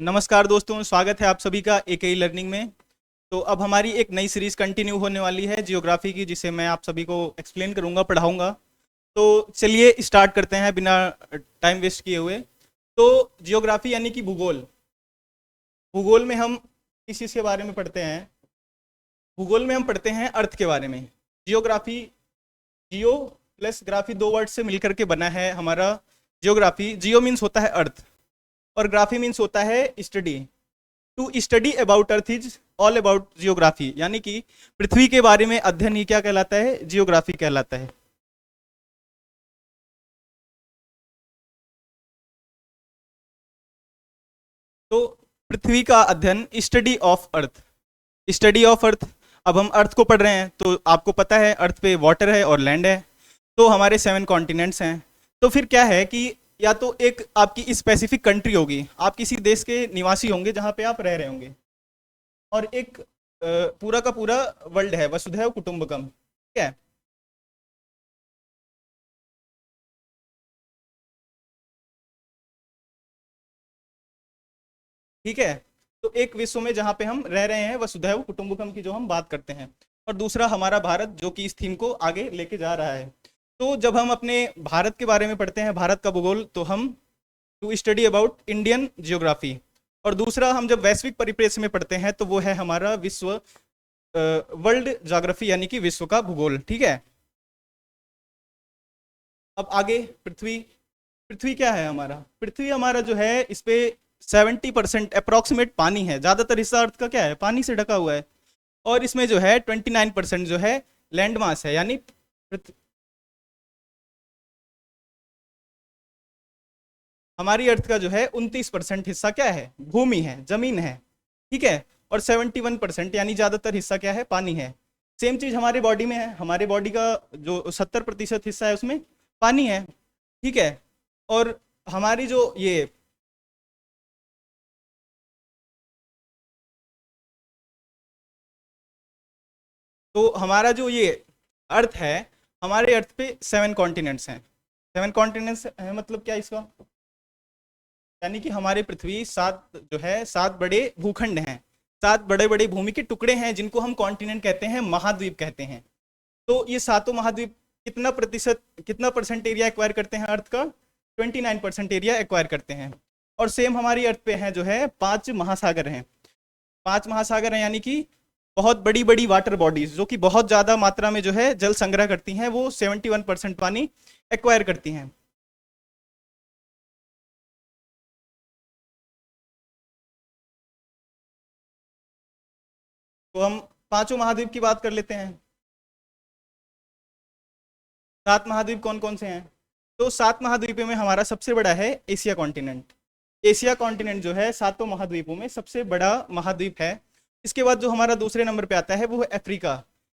नमस्कार दोस्तों, स्वागत है आप सभी का एकेई लर्निंग में। तो अब हमारी एक नई सीरीज कंटिन्यू होने वाली है जियोग्राफी की, जिसे मैं आप सभी को एक्सप्लेन करूंगा, पढ़ाऊंगा। तो चलिए स्टार्ट करते हैं बिना टाइम वेस्ट किए हुए। तो जियोग्राफी यानी कि भूगोल। भूगोल में हम किस चीज़ के बारे में पढ़ते हैं? भूगोल में हम पढ़ते हैं अर्थ के बारे में। जियोग्राफी, जियो प्लस ग्राफी, दो वर्ड से मिलकर के बना है हमारा जियोग्राफी। जियो मीन्स होता है अर्थ और ग्राफी मीन्स होता है study. To study about earth is all about geography, यानी कि पृथ्वी के बारे में अध्ययन ही क्या कहलाता है? जियोग्राफी कहलाता है। तो पृथ्वी का अध्ययन, study of earth. Study of earth. अब हम अर्थ को पढ़ रहे हैं तो आपको पता है अर्थ पे वाटर है और लैंड है। तो हमारे 7 कॉन्टिनेंट्स हैं। तो फिर क्या है कि या तो एक आपकी स्पेसिफिक कंट्री होगी, आप किसी देश के निवासी होंगे जहाँ पे आप रह रहे होंगे, और एक पूरा का पूरा वर्ल्ड है, वसुधैव कुटुंबकम, ठीक है। ठीक है। तो एक विश्व में जहाँ पे हम रह रहे हैं, वसुधैव कुटुंबकम की जो हम बात करते हैं, और दूसरा हमारा भारत, जो कि इस थीम को आगे लेके जा रहा है। तो जब हम अपने भारत के बारे में पढ़ते हैं, भारत का भूगोल, तो हम to study about Indian geography. और दूसरा हम जब वैश्विक परिप्रेक्ष्य में पढ़ते हैं तो वो है हमारा विश्व, वर्ल्ड ज्योग्राफी, यानी कि विश्व का भूगोल, ठीक है। अब आगे पृथ्वी। पृथ्वी क्या है हमारा? पृथ्वी हमारा जो है, इस पे 70% अप्रोक्सीमेट पानी है। ज़्यादातर हिस्सा अर्थ का क्या है? पानी से ढका हुआ है। और इसमें जो है 29% जो है लैंड मास है, यानी हमारी अर्थ का जो है 29% हिस्सा क्या है? भूमि है, जमीन है, ठीक है। और 71% यानी ज़्यादातर हिस्सा क्या है? पानी है। सेम चीज़ हमारे बॉडी में है। हमारे बॉडी का जो 70% हिस्सा है उसमें पानी है, ठीक है। और हमारी जो ये, तो हमारा जो ये अर्थ है, हमारे अर्थ पे 7 कॉन्टिनेंट्स हैं। 7 कॉन्टिनेंट्स है मतलब क्या इसका? यानी कि हमारे पृथ्वी 7 जो है, 7 बड़े भूखंड हैं। 7 बड़े बड़े भूमि के टुकड़े हैं जिनको हम कॉन्टिनेंट कहते हैं, महाद्वीप कहते हैं। तो ये सातों महाद्वीप कितना प्रतिशत, कितना परसेंट एरिया एक्वायर करते हैं अर्थ का? 29% एरिया एक्वायर करते हैं। और सेम हमारी अर्थ पे है जो है 5 महासागर हैं। 5 महासागर हैं, यानी कि बहुत बड़ी बड़ी वाटर बॉडीज जो कि बहुत ज़्यादा मात्रा में जो है जल संग्रह करती हैं, वो 71% पानी एक्वायर करती हैं। तो हम पांचों महाद्वीप की बात कर लेते हैं। 7 महाद्वीप कौन कौन से हैं? तो 7 महाद्वीपों में हमारा सबसे बड़ा है एशिया कॉन्टिनेंट। एशिया कॉन्टिनेंट जो है सातों महाद्वीपों में सबसे बड़ा महाद्वीप है। इसके बाद जो हमारा दूसरे नंबर पे आता है वो है अफ्रीका।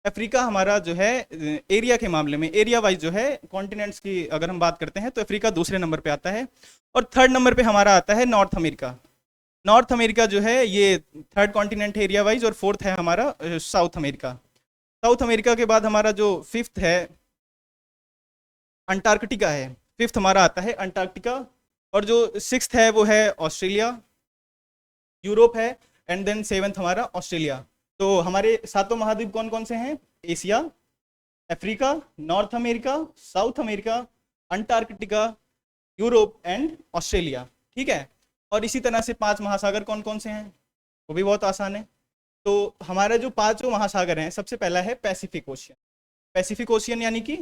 अफ्रीका हमारा जो है एरिया के मामले में, एरिया वाइज जो है कॉन्टिनेंट्स की अगर हम बात करते हैं, तो अफ्रीका दूसरे नंबर पे आता है। और थर्ड नंबर पे हमारा आता है नॉर्थ अमेरिका। नॉर्थ अमेरिका जो है ये थर्ड कॉन्टिनेंट एरिया वाइज, और फोर्थ है हमारा साउथ अमेरिका। साउथ अमेरिका के बाद हमारा जो फिफ्थ है अंटार्कटिका है। फिफ्थ हमारा आता है अंटार्कटिका। और जो सिक्स्थ है वो है ऑस्ट्रेलिया, यूरोप है। एंड देन सेवन्थ हमारा ऑस्ट्रेलिया। तो हमारे सातों महाद्वीप कौन कौन से हैं? Asia, Africa, north America, south America, Antarctica, Europe and Australia, ठीक है। और इसी तरह से 5 महासागर कौन कौन से हैं? वो भी बहुत आसान है। तो हमारा जो पांचों महासागर हैं, सबसे पहला है पैसिफिक ओशियन। पैसिफिक ओशियन यानी कि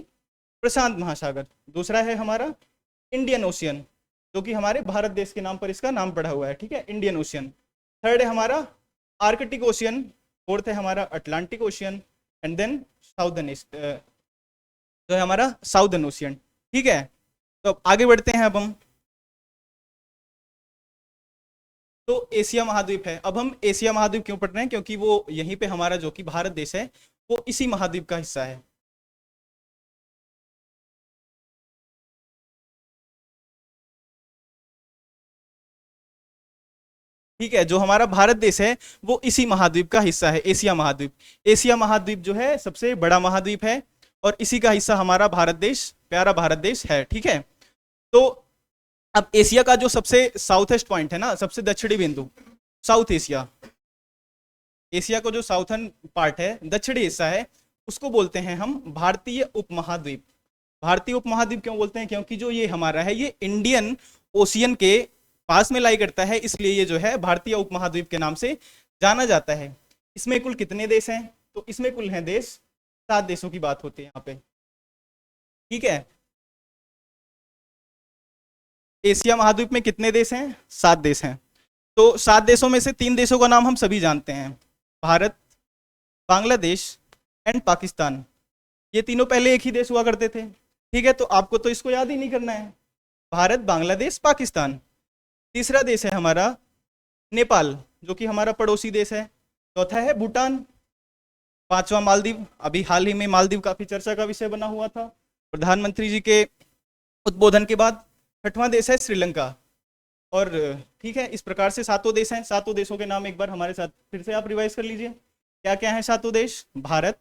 प्रशांत महासागर। दूसरा है हमारा इंडियन ओशियन, जो कि हमारे भारत देश के नाम पर इसका नाम पड़ा हुआ है, ठीक है, इंडियन ओशियन। थर्ड है हमारा आर्कटिक ओशियन। फोर्थ है हमारा Atlantic Ocean. And then southern, जो है हमारा साउदर्न ओशियन, ठीक है। तो अब आगे बढ़ते हैं। अब हम तो एशिया महाद्वीप है। अब हम एशिया महाद्वीप क्यों पढ़ रहे हैं? क्योंकि वो यहीं पे हमारा जो कि भारत देश है, वो इसी महाद्वीप का हिस्सा है। ठीक है, जो हमारा भारत देश है वो इसी महाद्वीप का हिस्सा है, एशिया महाद्वीप। एशिया महाद्वीप जो है सबसे बड़ा महाद्वीप है, और इसी का हिस्सा हमारा भारत देश, प्यारा भारत देश है, ठीक है। तो अब एशिया का जो सबसे साउथेस्ट पॉइंट है ना, सबसे दक्षिणी बिंदु, साउथ एशिया, एशिया का जो साउथर्न पार्ट है, दक्षिणी हिस्सा है, उसको बोलते हैं हम भारतीय उपमहाद्वीप। भारतीय उपमहाद्वीप क्यों बोलते हैं? क्योंकि जो ये हमारा है ये इंडियन ओशियन के पास में लाई करता है, इसलिए ये जो है भारतीय उपमहाद्वीप के नाम से जाना जाता है। इसमें कुल कितने देश हैं? तो इसमें कुल हैं देश 7 देशों की बात होती है यहाँ पे, ठीक है। एशिया महाद्वीप में कितने देश हैं? 7 देश हैं। तो 7 देशों में से 3 देशों का नाम हम सभी जानते हैं, भारत, बांग्लादेश एंड पाकिस्तान। ये तीनों पहले एक ही देश हुआ करते थे, ठीक है। तो आपको तो इसको याद ही नहीं करना है, भारत, बांग्लादेश, पाकिस्तान। तीसरा देश है हमारा नेपाल, जो कि हमारा पड़ोसी देश है। चौथा है भूटान। पांचवा मालदीव, अभी हाल ही में मालदीव काफी चर्चा का विषय बना हुआ था प्रधानमंत्री जी के उद्बोधन के बाद। छठवां देश है श्रीलंका। और ठीक है, इस प्रकार से 7 देश हैं। 7 देशों के नाम एक बार हमारे साथ फिर से आप रिवाइज कर लीजिए। क्या क्या है 7 देश? भारत,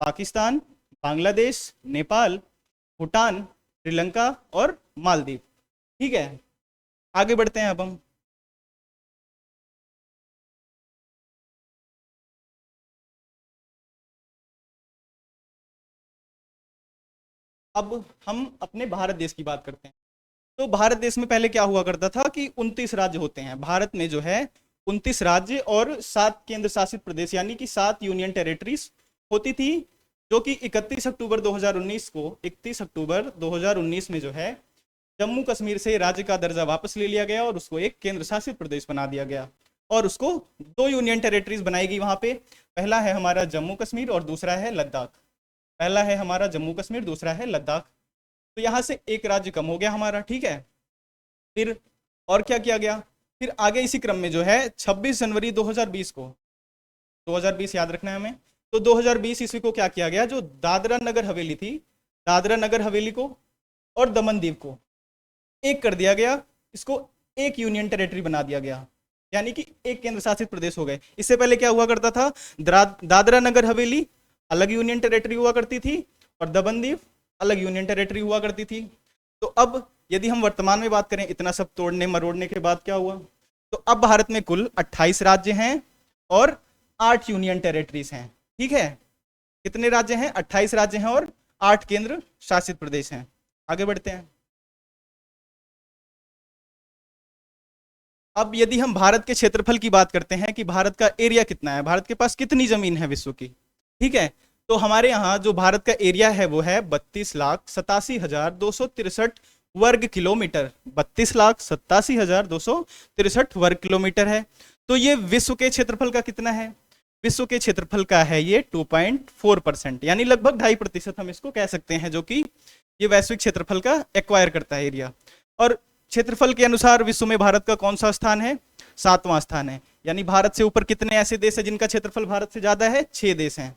पाकिस्तान, बांग्लादेश, नेपाल, भूटान, श्रीलंका और मालदीव, ठीक है। आगे बढ़ते हैं अब हम। अब हम अपने भारत देश की बात करते हैं। तो भारत देश में पहले क्या हुआ करता था कि 29 राज्य होते हैं भारत में, जो है 29 राज्य और 7 केंद्र शासित प्रदेश, यानी कि 7 यूनियन टेरिटरीज होती थी, जो कि 31 अक्टूबर 2019 को 31 अक्टूबर 2019 में जो है जम्मू कश्मीर से राज्य का दर्जा वापस ले लिया गया और उसको एक केंद्र शासित प्रदेश बना दिया गया। और उसको 2 यूनियन टेरिटरीज बनाएगी वहां पे। पहला है हमारा जम्मू कश्मीर और दूसरा है लद्दाख। पहला है हमारा जम्मू कश्मीर, दूसरा है लद्दाख। तो यहाँ से एक राज्य कम हो गया हमारा, ठीक है। फिर और क्या किया गया? फिर आगे इसी क्रम में जो है 26 जनवरी 2020 को, 2020 याद रखना है हमें, तो 2020 ईस्वी को क्या किया गया? जो दादरा नगर हवेली थी, दादरा नगर हवेली को और दमन दीव को एक कर दिया गया, इसको एक यूनियन टेरिटरी बना दिया गया, यानी कि एक केंद्र शासित प्रदेश हो गए। इससे पहले क्या हुआ करता था? दादरा नगर हवेली अलग यूनियन टेरिटरी हुआ करती थी और दमन दीव अलग यूनियन टेरिटरी हुआ करती थी। तो अब यदि हम वर्तमान में बात करें, इतना सब तोड़ने मरोड़ने के बाद क्या हुआ? तो अब भारत में कुल 28 राज्य हैं और 8 यूनियन टेरिटरीज हैं, ठीक है। कितने राज्य हैं? 28 राज्य हैं और 8 केंद्र शासित प्रदेश हैं। आगे बढ़ते हैं। अब यदि हम भारत के क्षेत्रफल की बात करते हैं कि भारत का एरिया कितना है, भारत के पास कितनी जमीन है विश्व की, ठीक है। तो हमारे यहाँ जो भारत का एरिया है वो है 32,87,263 वर्ग किलोमीटर। 32,87,263 वर्ग किलोमीटर है। तो ये विश्व के क्षेत्रफल का कितना है? विश्व के क्षेत्रफल का है ये 2.4%, यानी लगभग 2.5% हम इसको कह सकते हैं, जो कि ये वैश्विक क्षेत्रफल का एक्वायर करता है एरिया। और क्षेत्रफल के अनुसार विश्व में भारत का कौन सा स्थान है? 7वां स्थान है। यानी भारत से ऊपर कितने ऐसे देश हैं जिनका क्षेत्रफल भारत से ज्यादा है? 6 देश हैं।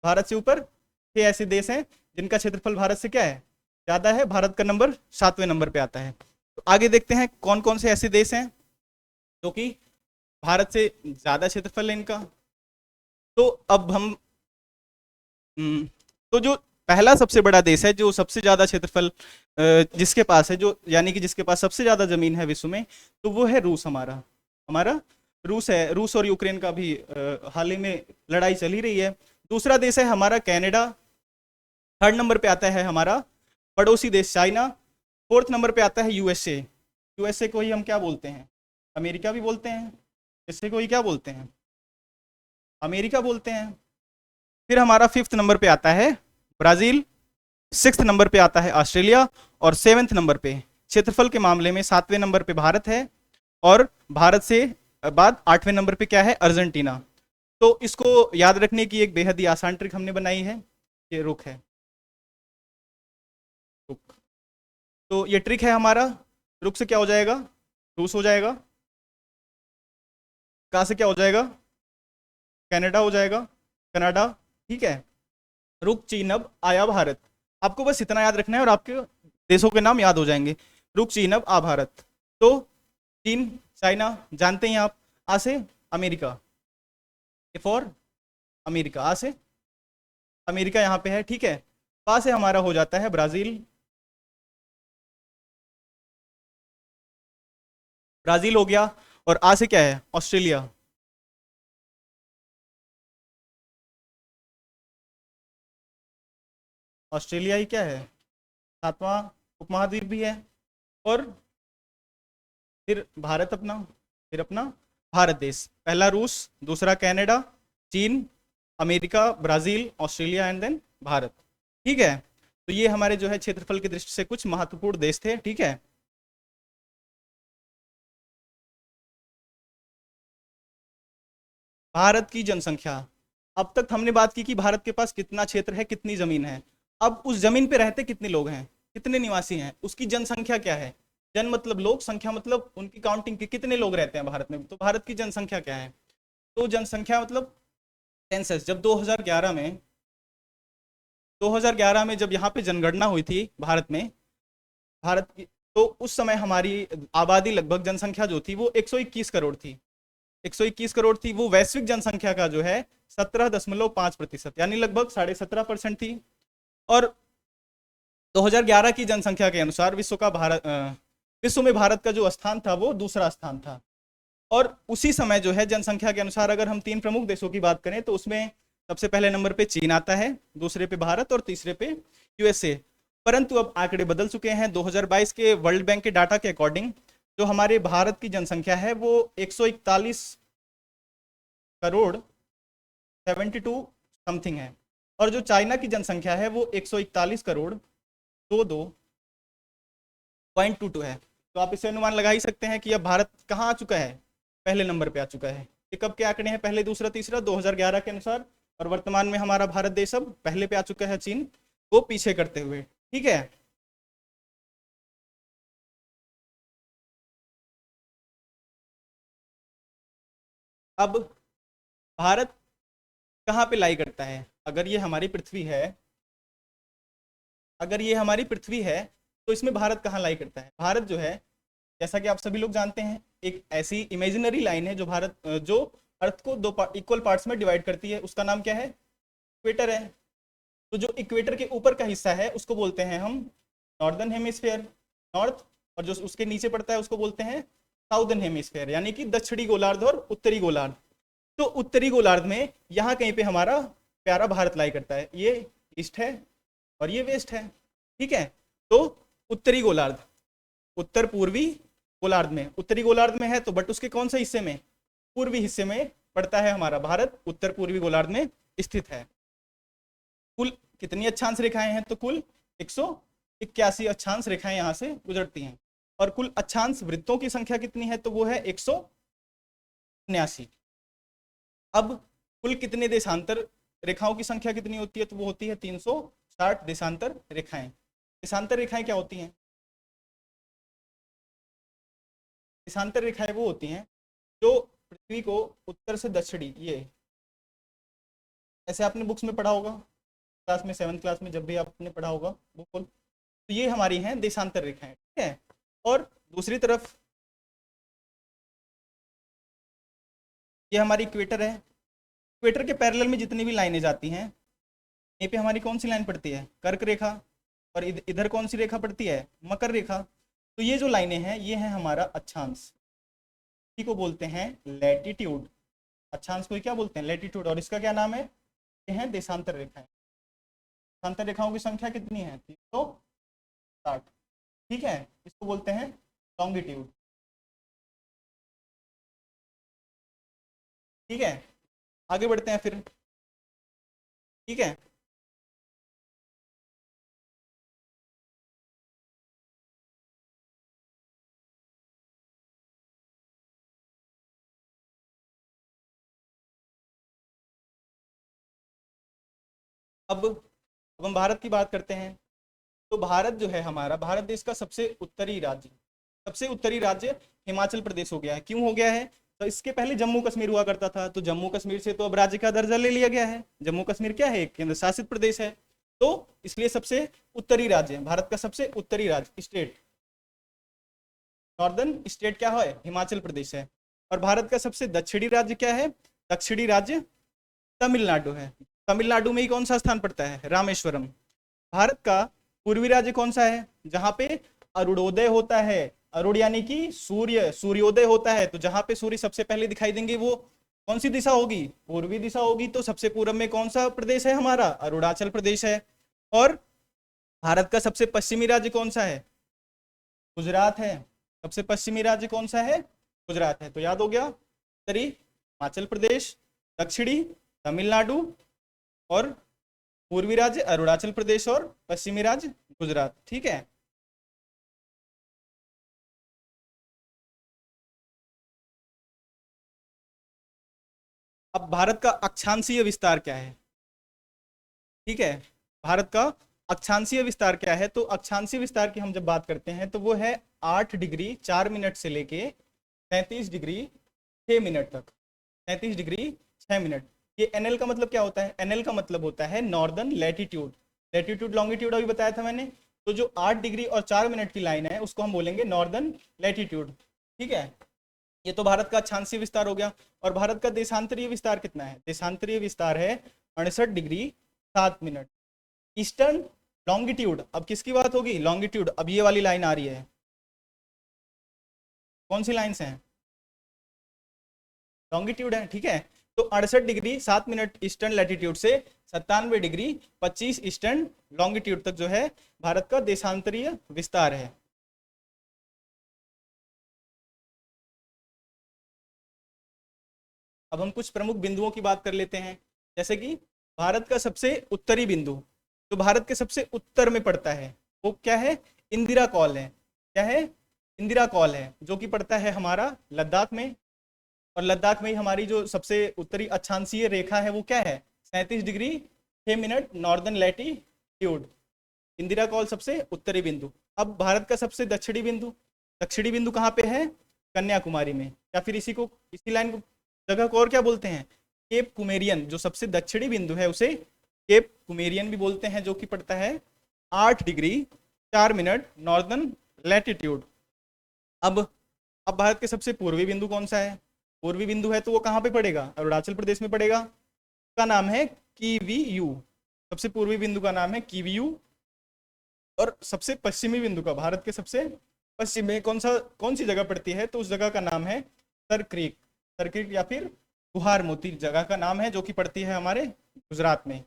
भारत से ऊपर 6 ऐसे देश हैं जिनका क्षेत्रफल भारत से क्या है? ज्यादा है। भारत का नंबर 7वें नंबर पे आता है। तो आगे देखते हैं कौन कौन से ऐसे देश हैं जो कि भारत से ज्यादा क्षेत्रफल है इनका। तो अब हम तो जो पहला सबसे बड़ा देश है, जो सबसे ज्यादा क्षेत्रफल जिसके पास है, जो यानी कि जिसके पास सबसे ज्यादा जमीन है विश्व में, तो वो है रूस। हमारा हमारा रूस है। रूस और यूक्रेन का भी हाल ही में लड़ाई चल ही रही है। दूसरा देश है हमारा कनाडा। थर्ड नंबर पे आता है हमारा पड़ोसी देश चाइना। फोर्थ नंबर पे आता है यूएसए। यूएसए को ही हम क्या बोलते हैं? अमेरिका भी बोलते हैं। इससे को ही क्या बोलते हैं? अमेरिका बोलते हैं। फिर हमारा 5th नंबर पे आता है ब्राजील। 6th नंबर पे आता है ऑस्ट्रेलिया और 7th नंबर पे क्षेत्रफल के मामले में 7वें नंबर पे भारत है। और भारत से बाद 8वें नंबर पे क्या है? अर्जेंटीना। तो इसको याद रखने की एक बेहद ही आसान ट्रिक हमने बनाई है, ये रुख है, रुख। तो ये ट्रिक है हमारा। रुख से क्या हो जाएगा? रूस हो जाएगा। कहाँ से क्या हो जाएगा? कनाडा हो जाएगा, कनाडा, ठीक है। रुक चीन अब आया भारत। आपको बस इतना याद रखना है और आपके देशों के नाम याद हो जाएंगे। रुक चीन अब आ भारत। तो चीन, चाइना जानते हैं आप। आ से अमेरिका, फॉर अमेरिका, आ से अमेरिका यहाँ पे है, ठीक है। पा से हमारा हो जाता है ब्राजील। ब्राजील हो गया, और आ से क्या है, ऑस्ट्रेलिया। ऑस्ट्रेलिया ही क्या है, सातवां उपमहाद्वीप भी है। और फिर भारत अपना, फिर अपना भारत देश, पहला रूस, दूसरा कनाडा, चीन, America, Brazil, Australia and then Bharat. ठीक है, तो ये हमारे जो है क्षेत्रफल की दृष्टि से कुछ महत्वपूर्ण देश थे। ठीक है, भारत की जनसंख्या, अब तक हमने बात की कि भारत के पास कितना क्षेत्र है, कितनी जमीन है। अब उस जमीन पे रहते कितने लोग हैं, कितने निवासी हैं, उसकी जनसंख्या क्या है। जन मतलब लोग, संख्या मतलब उनकी काउंटिंग के कितने लोग रहते हैं भारत में, तो भारत की जनसंख्या क्या है। तो जनसंख्या मतलब सेंसस, जब 2011 में जब यहाँ पे जनगणना हुई थी भारत में, भारत की, तो उस समय हमारी आबादी लगभग, जनसंख्या जो थी वो 121 करोड़ थी। 121 करोड़ थी, वो वैश्विक जनसंख्या का जो है 17.5%, यानी लगभग 17.5% थी। और 2011 की जनसंख्या के अनुसार विश्व में भारत का जो स्थान था वो दूसरा स्थान था। और उसी समय जो है जनसंख्या के अनुसार अगर हम तीन प्रमुख देशों की बात करें, तो उसमें सबसे पहले नंबर पे चीन आता है, दूसरे पे भारत और तीसरे पे यूएसए। परंतु अब आंकड़े बदल चुके हैं। 2022 के वर्ल्ड बैंक के डाटा के अकॉर्डिंग जो हमारे भारत की जनसंख्या है वो 141 करोड़ 72 समथिंग है, और जो चाइना की जनसंख्या है वो 141 करोड़ 22.22 है। तो आप इसे अनुमान लगा ही सकते हैं कि अब भारत कहाँ आ चुका है, पहले नंबर पे आ चुका है। ये कब के आंकड़े हैं, पहले दूसरा तीसरा, 2011 के अनुसार। और वर्तमान में हमारा भारत देश अब पहले पे आ चुका है, चीन को पीछे करते हुए। ठीक है, अब भारत कहाँ पे लाई करता है, अगर ये हमारी पृथ्वी है, अगर ये हमारी पृथ्वी है, तो इसमें भारत कहाँ लाई करता है। भारत जो है, जैसा कि आप सभी लोग जानते हैं, एक ऐसी इमेजिनरी लाइन है जो जो अर्थ को दो इक्वल पार्ट्स में डिवाइड करती है, उसका नाम क्या है, इक्वेटर है। तो जो इक्वेटर के ऊपर का हिस्सा है उसको बोलते हैं हम नॉर्दर्न हेमिस्फेयर, नॉर्थ, और जो उसके नीचे पड़ता है उसको बोलते हैं साउदर्न हेमिस्फेयर, यानी कि दक्षिणी गोलार्ध और उत्तरी गोलार्ध। तो उत्तरी गोलार्ध में यहाँ कहीं पे हमारा प्यारा भारत लाई करता है, ये ईस्ट है और ये वेस्ट है। ठीक है, तो उत्तरी गोलार्ध, उत्तर पूर्वी गोलार्ध में, उत्तरी गोलार्ध में है तो बट उसके कौन से हिस्से में, पूर्वी हिस्से में पड़ता है हमारा भारत, उत्तर पूर्वी गोलार्ध में स्थित है। कुल कितनी अक्षांश रेखाएं हैं, तो कुल 181 अक्षांश रेखाएं यहां से गुजरती हैं। और कुल अक्षांश वृत्तों की संख्या कितनी है, तो वो है 179। अब कुल कितने देशांतर रेखाओं की संख्या कितनी होती है, तो वो होती है 360 देशांतर रेखाएं। देशांतर रेखाएं क्या होती हैं, देशांतर रेखाएं वो होती हैं जो पृथ्वी को उत्तर से दक्षिणी, ये ऐसे आपने बुक्स में पढ़ा होगा, क्लास में 7th क्लास में जब भी आपने पढ़ा होगा भूगोल, तो ये हमारी हैं देशांतर रेखाएं। ठीक है, और दूसरी तरफ ये हमारी इक्वेटर है। इक्वेटर के पैरेलल में जितनी भी लाइनें जाती हैं, यहीं पे हमारी कौन सी लाइन पड़ती है, कर्क रेखा, और इधर कौन सी रेखा पड़ती है, मकर रेखा। तो ये जो लाइनें हैं ये है हमारा अक्षांश, इसी को बोलते हैं लैटिट्यूड। अक्षांश को क्या बोलते हैं, लैटिट्यूड, और इसका क्या नाम है, ये है देशांतर रेखाएं। देशांतर रेखाओं की संख्या कितनी है, 360। ठीक है, इसको बोलते हैं लॉन्गिट्यूड। ठीक है, आगे बढ़ते हैं फिर। ठीक है, अब हम भारत की बात करते हैं। तो भारत जो है हमारा, भारत देश का सबसे उत्तरी राज्य हिमाचल प्रदेश हो गया है। क्यों हो गया है, तो इसके पहले जम्मू कश्मीर हुआ करता था, तो जम्मू कश्मीर से तो अब राज्य का दर्जा ले लिया गया है। जम्मू कश्मीर क्या है, एक केंद्र शासित प्रदेश है, तो इसलिए सबसे उत्तरी राज्य, भारत का सबसे उत्तरी राज्य स्टेट, नॉर्दर्न स्टेट क्या है, हिमाचल प्रदेश है। और भारत का सबसे दक्षिणी राज्य क्या है, दक्षिणी राज्य तमिलनाडु है। तमिलनाडु में ही कौन सा स्थान पड़ता है, रामेश्वरम। भारत का पूर्वी राज्य कौन सा है, जहां पे अरुणोदय होता है, अरुण यानी कि सूर्य, सूर्योदय होता है, तो जहां पे सूर्य सबसे पहले दिखाई देंगे वो कौन सी दिशा होगी, पूर्वी दिशा होगी। तो सबसे पूर्व में कौन सा प्रदेश है हमारा, अरुणाचल प्रदेश है। और भारत का सबसे पश्चिमी राज्य कौन सा है, गुजरात है। सबसे पश्चिमी राज्य कौन सा है, गुजरात है। तो याद हो गया, उत्तरी हिमाचल प्रदेश, दक्षिणी तमिलनाडु, और पूर्वी राज्य अरुणाचल प्रदेश, और पश्चिमी राज्य गुजरात। ठीक है। अब भारत का अक्षांशीय विस्तार क्या है, ठीक है, भारत का अक्षांशीय विस्तार क्या है। तो अक्षांशीय विस्तार की हम जब बात करते हैं तो वो है 8 डिग्री 4 मिनट से लेके 37 डिग्री 6 मिनट तक, 37 डिग्री 6 मिनट। ये एनएल का मतलब क्या होता है, एनएल का मतलब होता है नॉर्दर्न लैटिट्यूड। लैटिट्यूड लॉन्गिट्यूड अभी बताया था मैंने। तो जो 8 डिग्री और 4 मिनट की लाइन है उसको हम बोलेंगे नॉर्दर्न लैटिट्यूड। ठीक है, ये तो भारत का अक्षांशीय विस्तार हो गया। और भारत का देशांतरीय विस्तार कितना है, देशांतरीय विस्तार है 68 डिग्री 7 मिनट। ईस्टर्न लॉन्गिट्यूड, अब किसकी बात होगी, लॉन्गिट्यूड। अब ये वाली लाइन आ रही है, कौन सी लाइन्स हैं, लॉन्गिट्यूड है। ठीक है, तो 68 डिग्री 7 मिनट ईस्टर्न लैटिट्यूड से 97 डिग्री 25 ईस्टर्न लॉन्गिट्यूड तक जो है भारत का देशांतरीय विस्तार है। अब हम कुछ प्रमुख बिंदुओं की बात कर लेते हैं, जैसे कि भारत का सबसे उत्तरी बिंदु, जो भारत के सबसे उत्तर में पड़ता है, वो क्या है, इंदिरा कॉल है। क्या है, इंदिरा कॉल है, जो कि पड़ता है हमारा लद्दाख में। और लद्दाख में ही हमारी जो सबसे उत्तरी अक्षांशीय रेखा है वो क्या है, 37 degree 6 minute northern latitude. Indira call सबसे उत्तरी बिंदु। अब भारत का सबसे दक्षिणी बिंदु, दक्षिणी बिंदु कहाँ पे है, कन्याकुमारी में। या फिर इसी को, इसी लाइन को, जगह को और क्या बोलते हैं, केप कुमेरियन। जो सबसे दक्षिणी बिंदु है उसे केप कुमेरियन भी बोलते हैं, जो कि पड़ता है 8 डिग्री 4 मिनट नॉर्दर्न लैटिट्यूड। अब भारत के सबसे पूर्वी बिंदु कौन सा है, पूर्वी बिंदु है तो वो कहाँ पे पड़ेगा, अरुणाचल प्रदेश में पड़ेगा। का नाम है कीवीयू, सबसे पूर्वी बिंदु का नाम है कीवीयू। और सबसे पश्चिमी बिंदु का, भारत के सबसे पश्चिम में कौन सी जगह पड़ती है, तो उस जगह का नाम है सर क्रीक। सर क्रीक या फिर गुहार मोती जगह का नाम है, जो कि पड़ती है हमारे गुजरात में।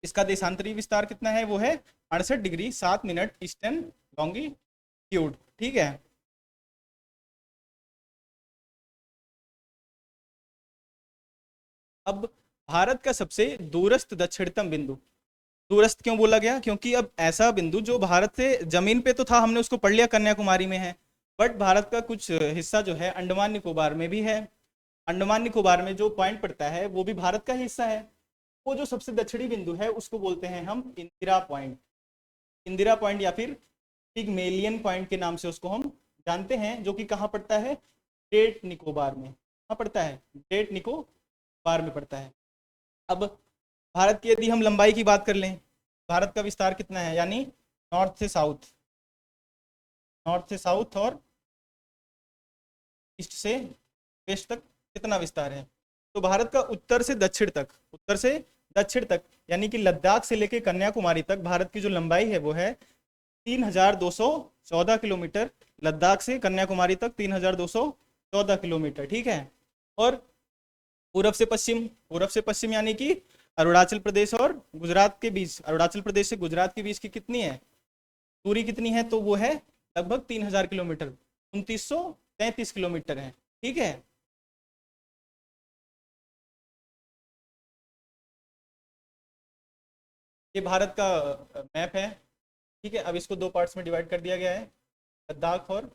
इसका देशांतरी विस्तार कितना है, वो है 68 डिग्री 7 मिनट ईस्टर्न लॉन्गिट्यूड। ठीक है। अब भारत का सबसे दूरस्थ दक्षिणतम बिंदु, दूरस्थ क्यों बोला गया, क्योंकि अब ऐसा बिंदु जो भारत से जमीन पे तो था, हमने उसको पढ़ लिया, कन्याकुमारी में है। बट भारत का कुछ हिस्सा जो है अंडमान निकोबार में भी है। अंडमान निकोबार में जो पॉइंट पड़ता है वो भी भारत का ही हिस्सा है। वो जो सबसे दक्षिणी बिंदु है उसको बोलते हैं हम इंदिरा पॉइंट। इंदिरा पॉइंट या फिर पिगमेलियन पॉइंट के नाम से उसको हम जानते हैं, जो कि कहाँ पड़ता है, ग्रेट निकोबार में। कहाँ पड़ता है, ग्रेट निकोबार में पड़ता है। अब भारत की यदि हम लंबाई की बात कर लें, भारत का विस्तार कितना है, यानी नॉर्थ से साउथ, नॉर्थ से साउथ और ईस्ट से वेस्ट तक कितना विस्तार है। तो भारत का उत्तर से दक्षिण तक, उत्तर से दक्षिण तक यानी कि लद्दाख से लेकर कन्याकुमारी तक भारत की जो लंबाई है वो है 3214 किलोमीटर। लद्दाख से कन्याकुमारी तक 3214 किलोमीटर। ठीक है। और पूरब से पश्चिम, पूरब से पश्चिम यानी कि अरुणाचल प्रदेश और गुजरात के बीच, अरुणाचल प्रदेश से गुजरात के बीच की कितनी है दूरी, कितनी है, तो वो है लगभग 3000 किलोमीटर, 2933 किलोमीटर है। ठीक है। ये भारत का मैप है। ठीक है, अब इसको दो पार्ट्स में डिवाइड कर दिया गया है, लद्दाख और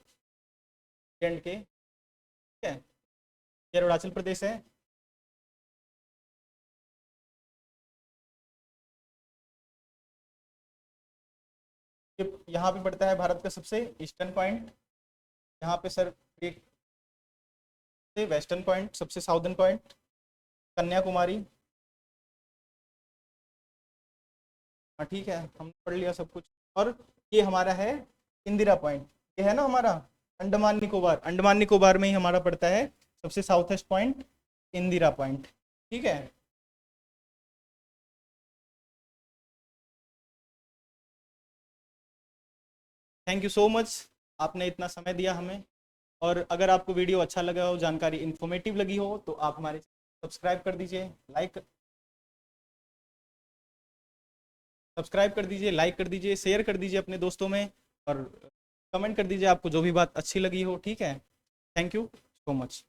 एंड के। ठीक है, ये अरुणाचल प्रदेश है। ये यहाँ पे पड़ता है भारत का सबसे ईस्टर्न पॉइंट, यहाँ पे सर एक से वेस्टर्न पॉइंट, सबसे साउदर्न पॉइंट कन्याकुमारी। हाँ ठीक है, हम पढ़ लिया सब कुछ। और ये हमारा है इंदिरा पॉइंट, ये है ना हमारा अंडमान निकोबार, अंडमान निकोबार में ही हमारा पड़ता है सबसे साउथेस्ट पॉइंट इंदिरा पॉइंट। ठीक है। Thank you so much. आपने इतना समय दिया हमें। और अगर आपको वीडियो अच्छा लगा हो, जानकारी इन्फॉर्मेटिव लगी हो, तो आप हमारे सब्सक्राइब कर दीजिए, लाइक कर दीजिए, शेयर कर दीजिए अपने दोस्तों में, और कमेंट कर दीजिए आपको जो भी बात अच्छी लगी हो। ठीक है, थैंक यू सो मच।